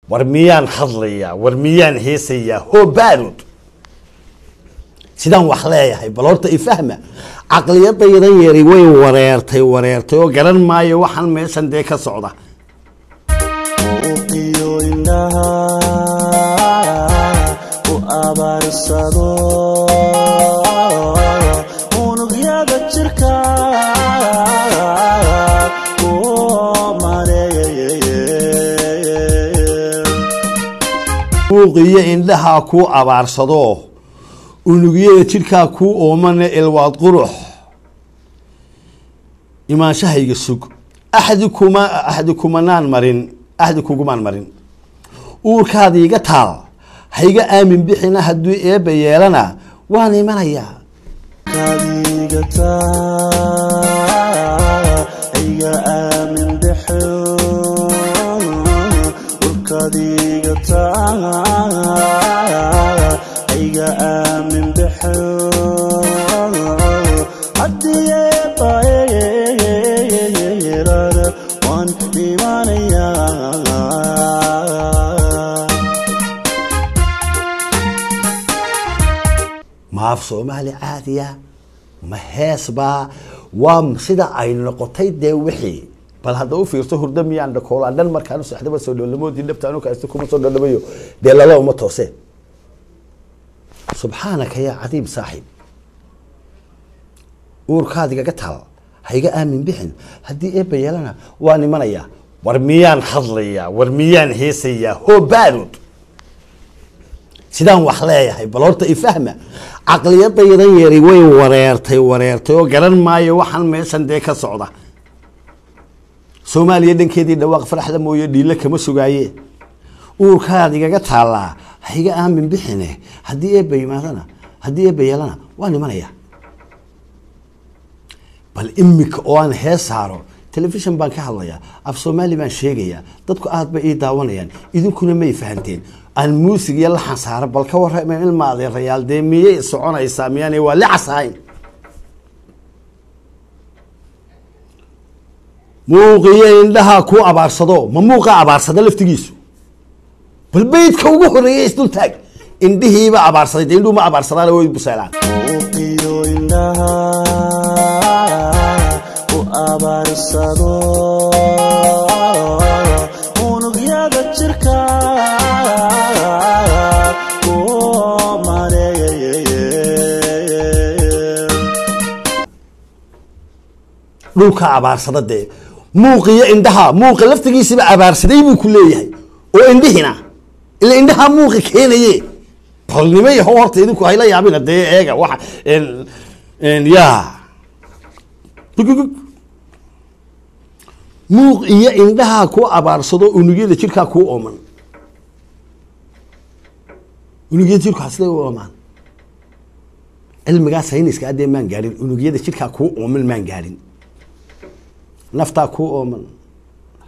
warmiyaan hadlaya warmiyaan heesaya ho baarud sidaan wax leeyahay bal horta ifahma aqliyadaydan yari way wareertay oo garan maayo waxan meeshan de ka socda وقية إنها كو أبار صدو ونقية تلك كو أومن الواد قروح إما شهي السوق أحدكما نان مرين أحدكما مرين وكادي قتال هيجا آمن بحنا هدو إيه بيالنا واني منايا كادي قتال هيجا آمن بحنا وكادي قتال هيجا آمن بحنا عدي بايرار واني منايا ما في صومالي عادية ما هاسبا وام سيدا أي نقطي دي وحي بل هذا في صهور دمي عند كولا عندنا مركانو سحدة بس ولا لمود ينبتانو كاستكم صدر دميو دي الله وما توصي سبحانك يا عظيم صاحب وركادي قتال هيجا آمن بحن هدي إيه بيالنا واني منايا ورميان حضليا ورميان هيسيا هو بارود sidaan wax leeyahay bal horta ifahma aqliyadaydan yari way wareertay oo garan maayo waxan meeshan de ka socda Soomaaliya dhankeedii dhawaaq faraxda mooyo dhiila kama sugaaye uurkaad igaga taala hayga aamin bixine hadii ay baymaadana hadii ay bayalana waan imanaya bal imika oo aan heesaaro television baan ka hadlaya af Soomaali baan sheegaya dadku aad bay ii daawanayaan idinkuna ma fahanteen الموسيقى يلا حصار بالكور من الماضي الريال ديمية صعون إسلامياني ولا عصاين موقعين لها كو عبار صدو مموقع عبار صدو لفتقيسو بالبيت كوغو رئيس دول تاك اندهي با عبار صدو ديندو ما عبار صدو لوي بسيلان موقعين لها كو عبار صدو ونقيا بتشركا dhulka abaarsadade muuqiyo indhaha muuqa laftigiisa abaarsaday buu ku leeyahay oo indhihina ila indhaha muuqi keenaye balnimay horta idinku hayla yaabina de eega waxa ya muuqiyo indhaha ku abaarsado unugyada jirka ku ooman unugyada jirka asla ooman ilmiga sayniska adeeman maan gaarin unugyada jirka ku ooman maan gaarin نفتا كو أومن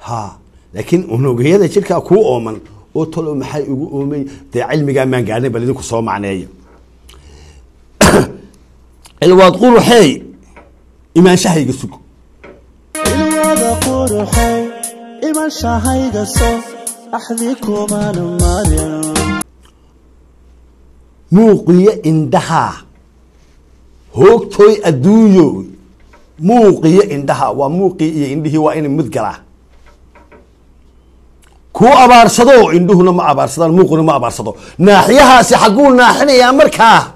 ها لكن ونوجيدا شركة كو أومن وطلعوا محي أومي ده علمي جا من قاعدين بلدكوا صوم معناه الواد قولوا حي إيمان شهي قصوك الواد قولوا حي إيمان شهي قصوك أحذيكم أنا مريم موقية إندها هوك توي أدويو موقية عندها وموقية عنده وين مذكرة كو أبار صدو عنده نما أبار صدو موقنا ما أبار صدو ناحيها سحقول ناحنا يا أمريكا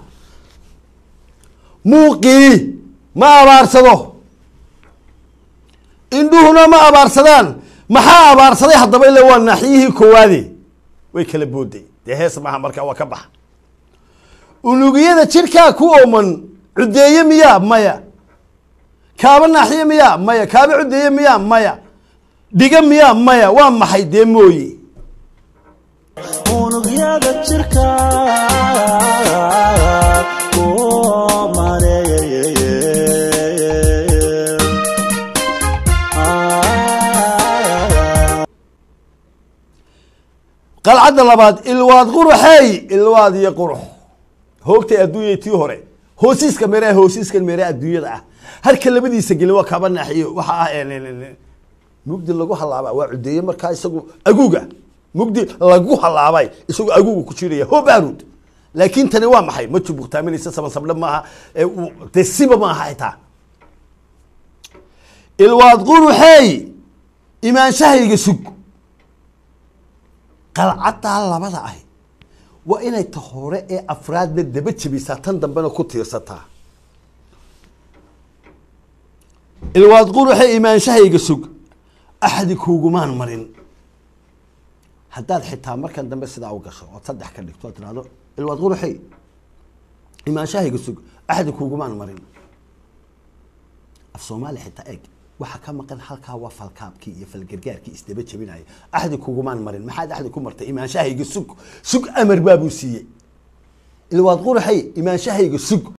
موقي ما أبار صدو عنده نما أبار صدان ما ها أبار صدو حتى بيلا وان ناحيه كوادي ويكلبودي ده هي سماها أمريكا وكبح ونوجيه شركة كو من عدية مياه مايا كابن ناحية مياه مايا كابن عدية مياه مايا ديجا مياه مايا وام محي ديموي ونقيا الشركة قال عبد الله بعد الواد قروحي الواد يقروح هوكتي أدوية تيهوري هوسيس كاميرا هوسيس كاميرا أدوية ده هل كلمة سجل وكابن ناحية وحا مبدل لقوا حلا وعدية مركز سجوا أجوجا mugdi lagu halaabay isagoo agugu ku jiraya ho baarud laakiin tani waa maxay ma jubug taaminaysa sabab maaha tesiba maaha xitaa ilwaad quruxay imaanshahayga sug qalcada labada ah waa inay ta hore ee afraadna daba jabisaa tan dambena ku tiirsataa ilwaad quruxay imaanshahayga sug axadi kuugumaan marin haddaad xitaa markan dambe sidaa u gasho oo saddex ka dhigto tiraado ilwaad quruxay imaanshahayga sug axadi kuugumaan marin af Soomaali xitaa eeg waxa ka maqan halka waa falkaabkii iyo falgargaarkii isdaba jabinaya axadi kuugumaan marin maxaad axadi ku martay imaanshahayga sug amar baabuu siiyey ilwaad quruxay imaanshahayga sug